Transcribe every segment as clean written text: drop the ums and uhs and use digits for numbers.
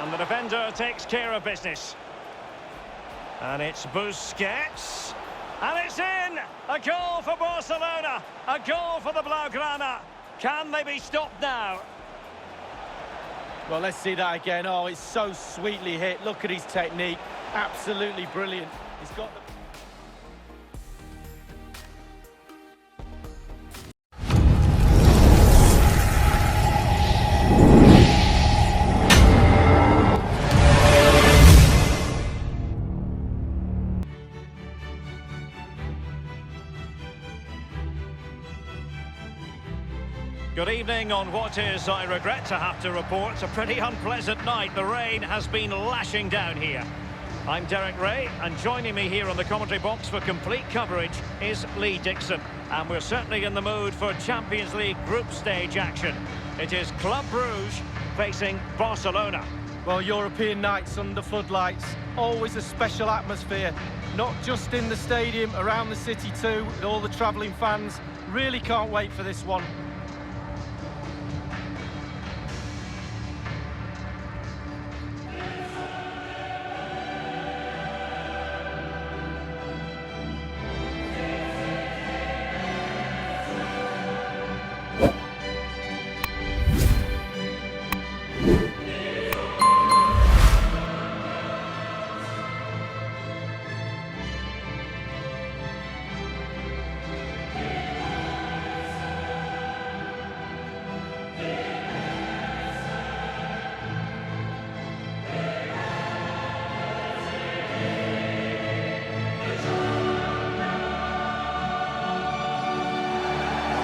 And the defender takes care of business. And it's Busquets. And it's in! A goal for Barcelona! A goal for the Blaugrana! Can they be stopped now? Well, let's see that again. Oh, it's so sweetly hit. Look at his technique. Absolutely brilliant. He's got the... Good evening on what is, I regret to have to report, a pretty unpleasant night. The rain has been lashing down here. I'm Derek Ray, and joining me here on the commentary box for complete coverage is Lee Dixon. And we're certainly in the mood for Champions League group stage action. It is Club Brugge facing Barcelona. Well, European nights under floodlights, always a special atmosphere. Not just in the stadium, around the city too, with all the travelling fans. Really can't wait for this one.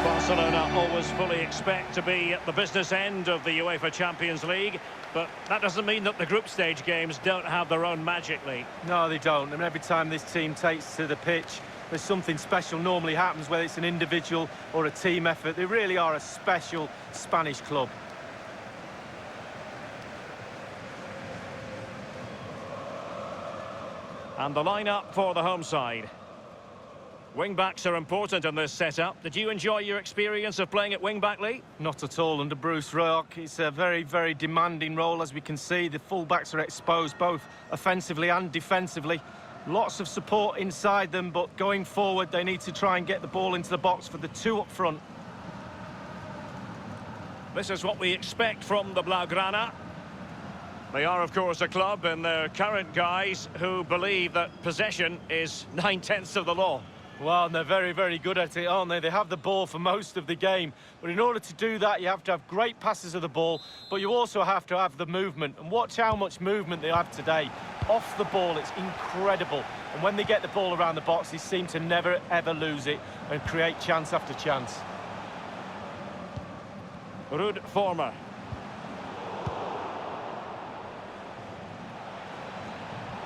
Barcelona always fully expect to be at the business end of the UEFA Champions League, but that doesn't mean that the group stage games don't have their own magic, Lee. No, they don't. I mean, every time this team takes to the pitch, there's something special normally happens, whether it's an individual or a team effort. They really are a special Spanish club. And the lineup for the home side. Wing-backs are important in this setup. Did you enjoy your experience of playing at wing-back, Lee? Not at all under Bruce Rock. It's a very, very demanding role, as we can see. The full-backs are exposed both offensively and defensively. Lots of support inside them, but going forward, they need to try and get the ball into the box for the two up front. This is what we expect from the Blaugrana. They are, of course, a club in their current guise who believe that possession is 9/10 of the law. Well, they're very, very good at it, aren't they? They have the ball for most of the game. But in order to do that, you have to have great passes of the ball, but you also have to have the movement. And watch how much movement they have today. Off the ball, it's incredible. And when they get the ball around the box, they seem to never, ever lose it and create chance after chance. Ruud Vormer.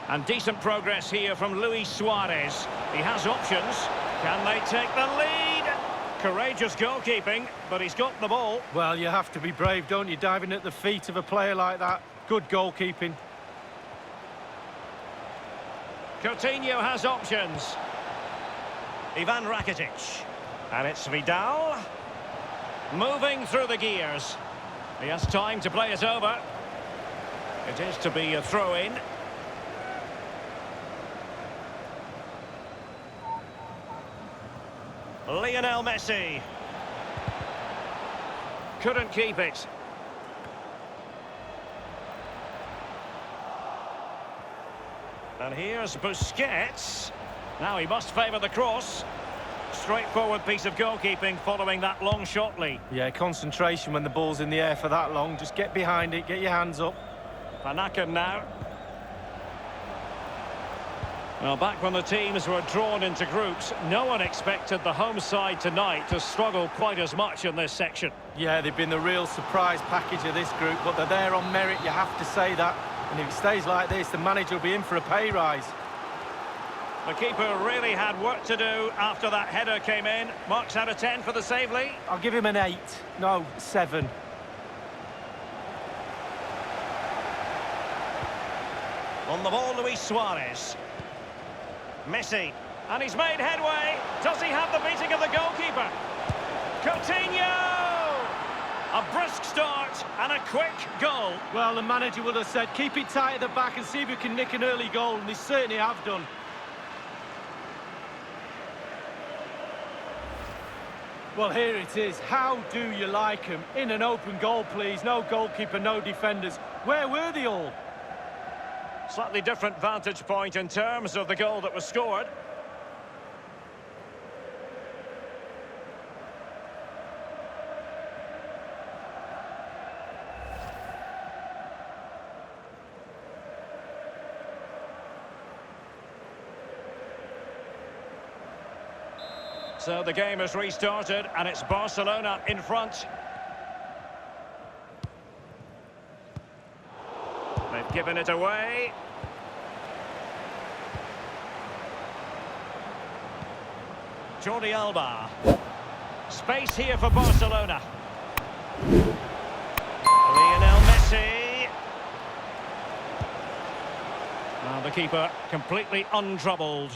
And decent progress here from Luis Suárez. He has options. Can they take the lead? Courageous goalkeeping, but he's got the ball. Well, you have to be brave, don't you? Diving at the feet of a player like that. Good goalkeeping. Coutinho has options. Ivan Rakitic. And it's Vidal. Moving through the gears. He has time to play it over. It is to be a throw-in. Lionel Messi. Couldn't keep it. And here's Busquets. Now he must favour the cross. Straightforward piece of goalkeeping following that long shot, Lee. Yeah, concentration when the ball's in the air for that long. Just get behind it, get your hands up. Panakan now. Well, back when the teams were drawn into groups, no one expected the home side tonight to struggle quite as much in this section. Yeah, they've been the real surprise package of this group, but they're there on merit, you have to say that. And if it stays like this, the manager will be in for a pay rise. The keeper really had work to do after that header came in. Marks out of 10 for the save, Lee. I'll give him an 8. No, 7. On the ball, Luis Suárez. Messi, and he's made headway. Does he have the beating of the goalkeeper? Coutinho! A brisk start and a quick goal. Well, the manager would have said, keep it tight at the back and see if you can nick an early goal, and they certainly have done. Well, here it is. How do you like him? In an open goal, please. No goalkeeper, no defenders. Where were they all? Slightly different vantage point in terms of the goal that was scored. So the game has restarted and it's Barcelona in front. They've given it away. Jordi Alba. Space here for Barcelona. Lionel Messi. Now the keeper completely untroubled.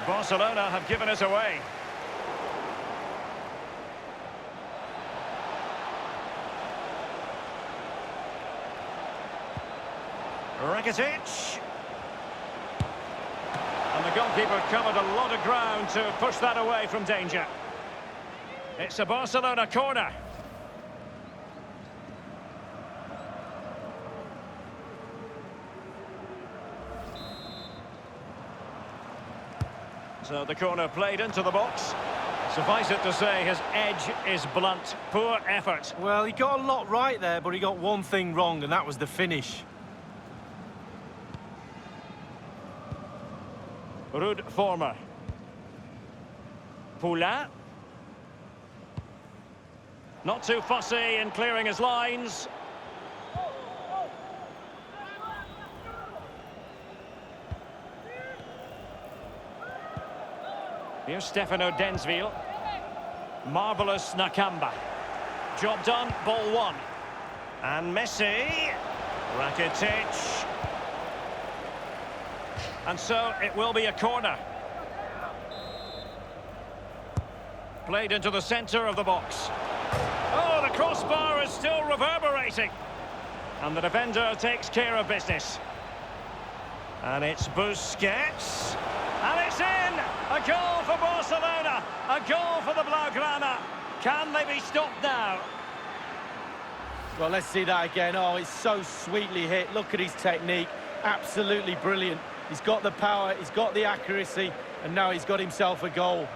Barcelona have given it away. Rakitic. And the goalkeeper covered a lot of ground to push that away from danger. It's a Barcelona corner. So the corner played into the box. Suffice it to say, his edge is blunt. Poor effort. Well, he got a lot right there, but he got one thing wrong, and that was the finish. Ruud Vormer. Poulain. Not too fussy in clearing his lines. Here's Stefano Densville. Marvellous Nakamba. Job done, ball one. And Messi. Rakitic. And so it will be a corner. Played into the centre of the box. Oh, the crossbar is still reverberating. And the defender takes care of business. And it's Busquets. And it's in! A goal for Barcelona! A goal for the Blaugrana! Can they be stopped now? Well, let's see that again. Oh, it's so sweetly hit. Look at his technique. Absolutely brilliant. He's got the power, he's got the accuracy, and now he's got himself a goal.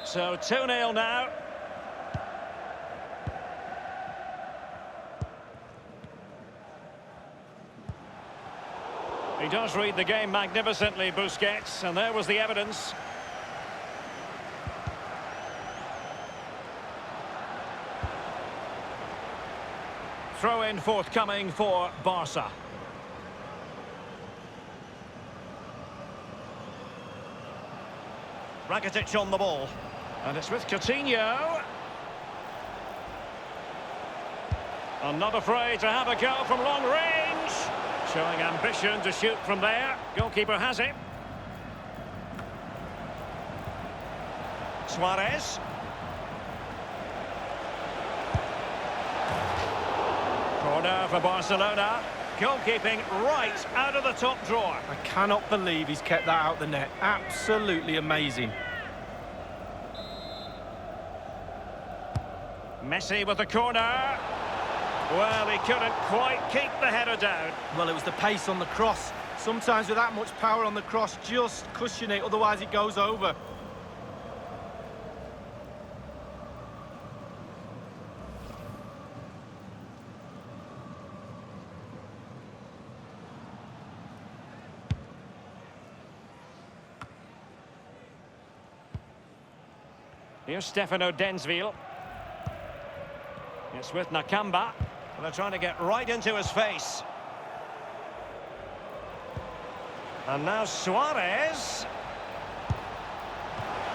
So 2-0 now. He does read the game magnificently, Busquets, and there was the evidence. Throw-in forthcoming for Barca. Rakitic on the ball. And it's with Coutinho. And not afraid to have a go from long range. Showing ambition to shoot from there. Goalkeeper has it. Suárez. Corner for Barcelona. Goalkeeping right out of the top drawer. I cannot believe he's kept that out the net. Absolutely amazing. Messi with the corner. Well, he couldn't quite keep the header down. Well, it was the pace on the cross. Sometimes with that much power on the cross, just cushion it, otherwise it goes over. Here's Stefano Densville. It's with Nakamba. They're trying to get right into his face. And now Suárez.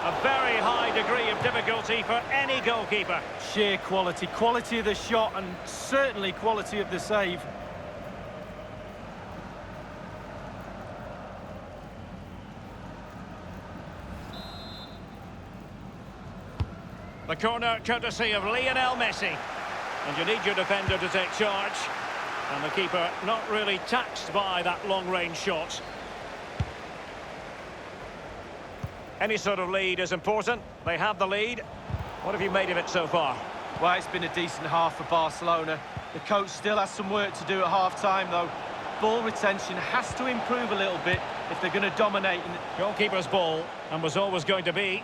A very high degree of difficulty for any goalkeeper. Sheer quality. Quality of the shot and certainly quality of the save. The corner courtesy of Lionel Messi. And you need your defender to take charge. And the keeper not really taxed by that long-range shot. Any sort of lead is important. They have the lead. What have you made of it so far? Well, it's been a decent half for Barcelona. The coach still has some work to do at half-time, though. Ball retention has to improve a little bit if they're going to dominate. Goalkeeper's ball, and was always going to be.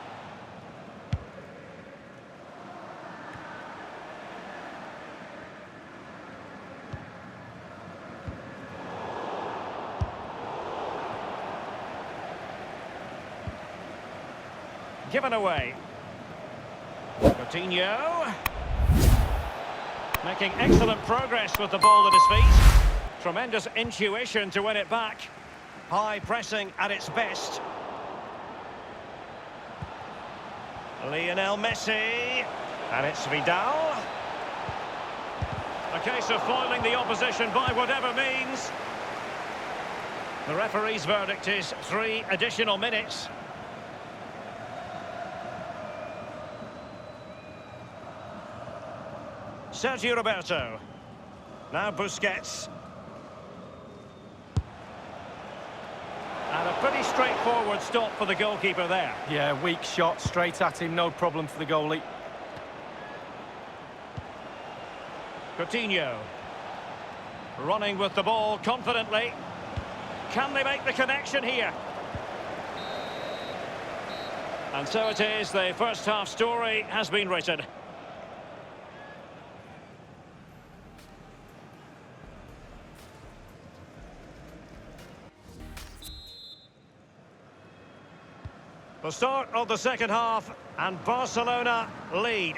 Given away. Coutinho. Making excellent progress with the ball at his feet. Tremendous intuition to win it back. High pressing at its best. Lionel Messi. And it's Vidal. A case of foiling the opposition by whatever means. The referee's verdict is 3 additional minutes. Sergio Roberto. Now Busquets. And a pretty straightforward stop for the goalkeeper there. Yeah, weak shot, straight at him, no problem for the goalie. Coutinho. Running with the ball confidently. Can they make the connection here? And so it is, the first half story has been written. The start of the second half, and Barcelona lead.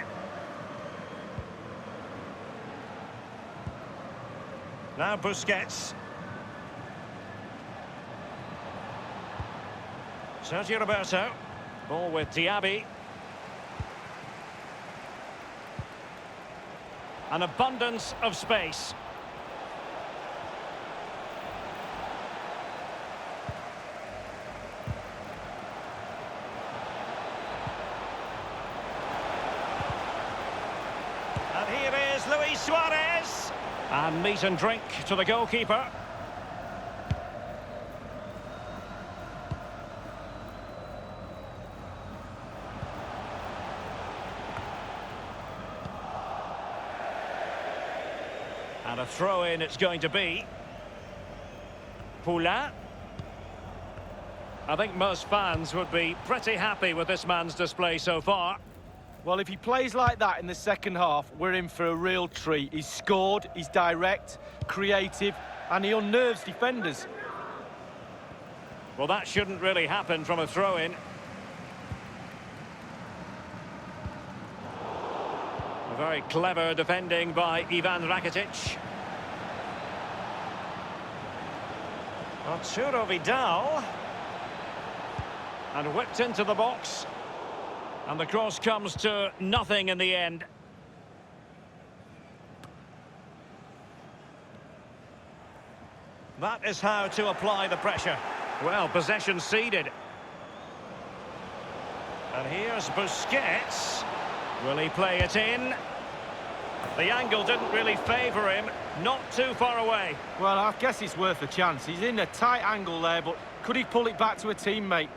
Now Busquets. Sergio Roberto. Ball with Diaby. An abundance of space. Suárez. And meat and drink to the goalkeeper. And a throw-in it's going to be. Poulain. I think most fans would be pretty happy with this man's display so far. Well, if he plays like that in the second half, we're in for a real treat. He's scored, he's direct, creative, and he unnerves defenders. Well, that shouldn't really happen from a throw-in. A very clever defending by Ivan Rakitic. Arturo Vidal. And whipped into the box. And the cross comes to nothing in the end. That is how to apply the pressure. Well, possession ceded. And here's Busquets. Will he play it in? The angle didn't really favour him. Not too far away. Well, I guess it's worth a chance. He's in a tight angle there, but could he pull it back to a teammate?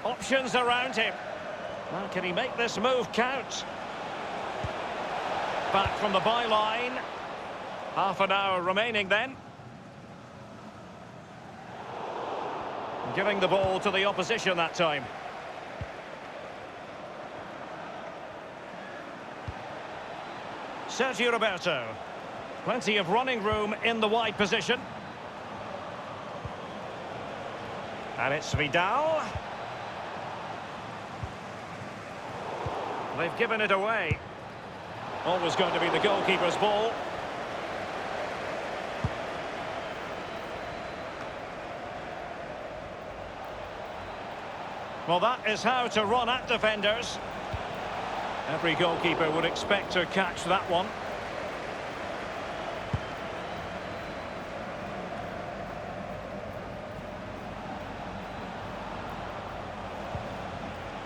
Options around him. Well, can he make this move count? Back from the byline. Half an hour remaining then. Giving the ball to the opposition that time. Sergio Roberto. Plenty of running room in the wide position. And it's Vidal. They've given it away. Always going to be the goalkeeper's ball. Well, that is how to run at defenders. Every goalkeeper would expect to catch that one.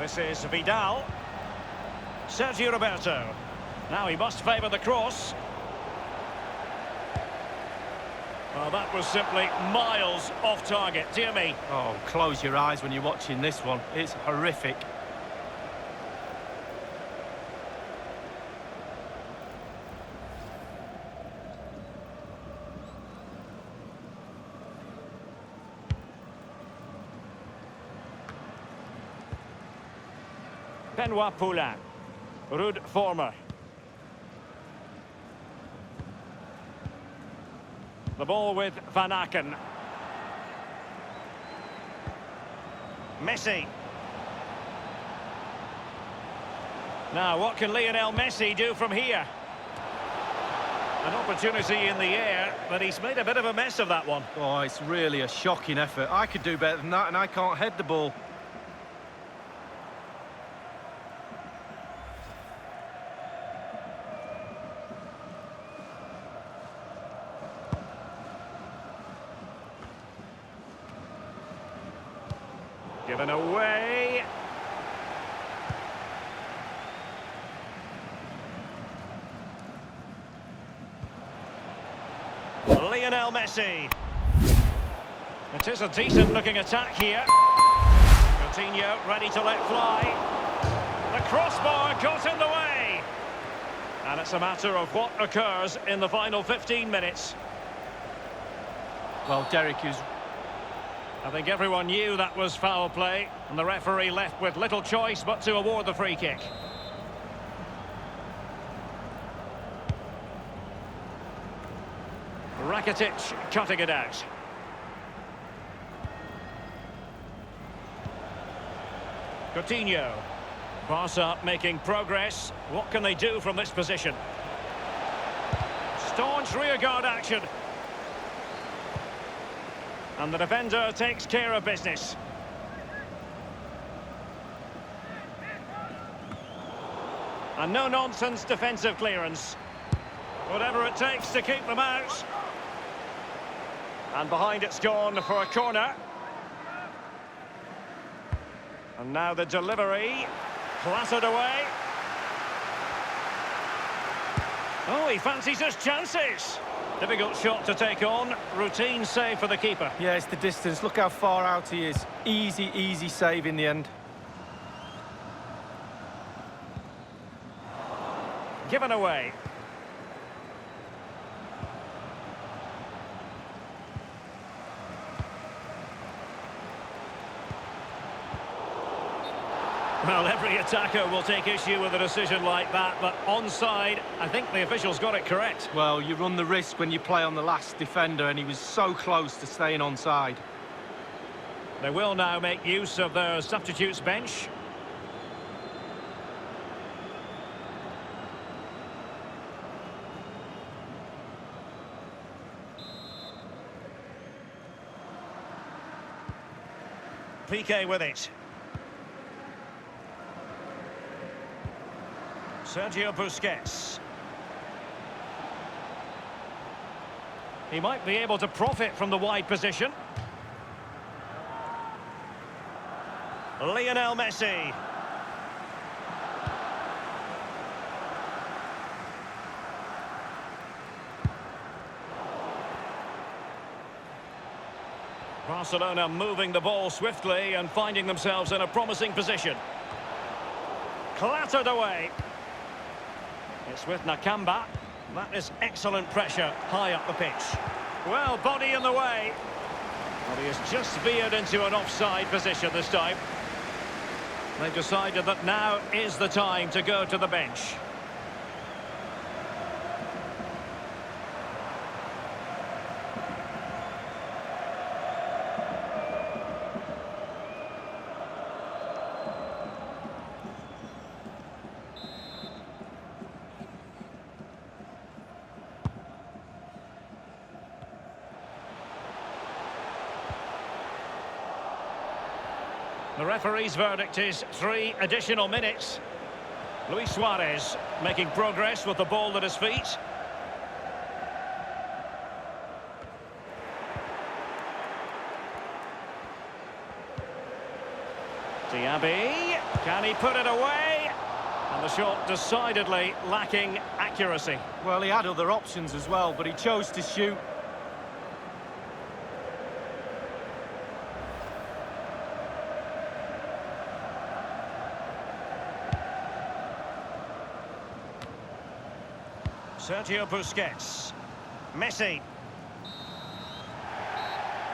This is Vidal. Sergio Roberto. Now he must favour the cross. Well, that was simply miles off target, dear me. Oh, close your eyes when you're watching this one. It's horrific. Benoit Poulain. Ruud Vormer. The ball with Van Aken. Messi. Now, what can Lionel Messi do from here? An opportunity in the air, but he's made a bit of a mess of that one. Oh, it's really a shocking effort. I could do better than that, and I can't head the ball. Given away. Lionel Messi. It is a decent-looking attack here. Coutinho ready to let fly. The crossbar got in the way. And it's a matter of what occurs in the final 15 minutes. Well, Derek is... I think everyone knew that was foul play, and the referee left with little choice but to award the free kick. Rakitic cutting it out. Coutinho. Barca making progress. What can they do from this position? Staunch rearguard action. And the defender takes care of business. And no-nonsense defensive clearance. Whatever it takes to keep them out. And behind it's gone for a corner. And now the delivery. Clattered away. Oh, he fancies his chances. Difficult shot to take on. Routine save for the keeper. Yeah, it's the distance. Look how far out he is. Easy, easy save in the end. Given away. Well, every attacker will take issue with a decision like that, but onside, I think the officials got it correct. Well, you run the risk when you play on the last defender, and he was so close to staying onside. They will now make use of their substitutes bench. Piqué with it. Sergio Busquets. He might be able to profit from the wide position. Lionel Messi. Barcelona moving the ball swiftly and finding themselves in a promising position. Clattered away. It's with Nakamba. That is excellent pressure high up the pitch. Well, body in the way. But he has just veered into an offside position this time. They've decided that now is the time to go to the bench. The referee's verdict is 3 additional minutes. Luis Suárez making progress with the ball at his feet. Diaby, can he put it away? And the shot decidedly lacking accuracy. Well, he had other options as well, but he chose to shoot. Sergio Busquets. Messi.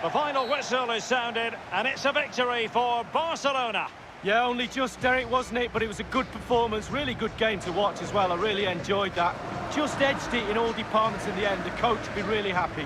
The final whistle is sounded, and it's a victory for Barcelona. Yeah, only just, Derek, wasn't it? But it was a good performance, really good game to watch as well. I really enjoyed that. Just edged it in all departments in the end. The coach would be really happy.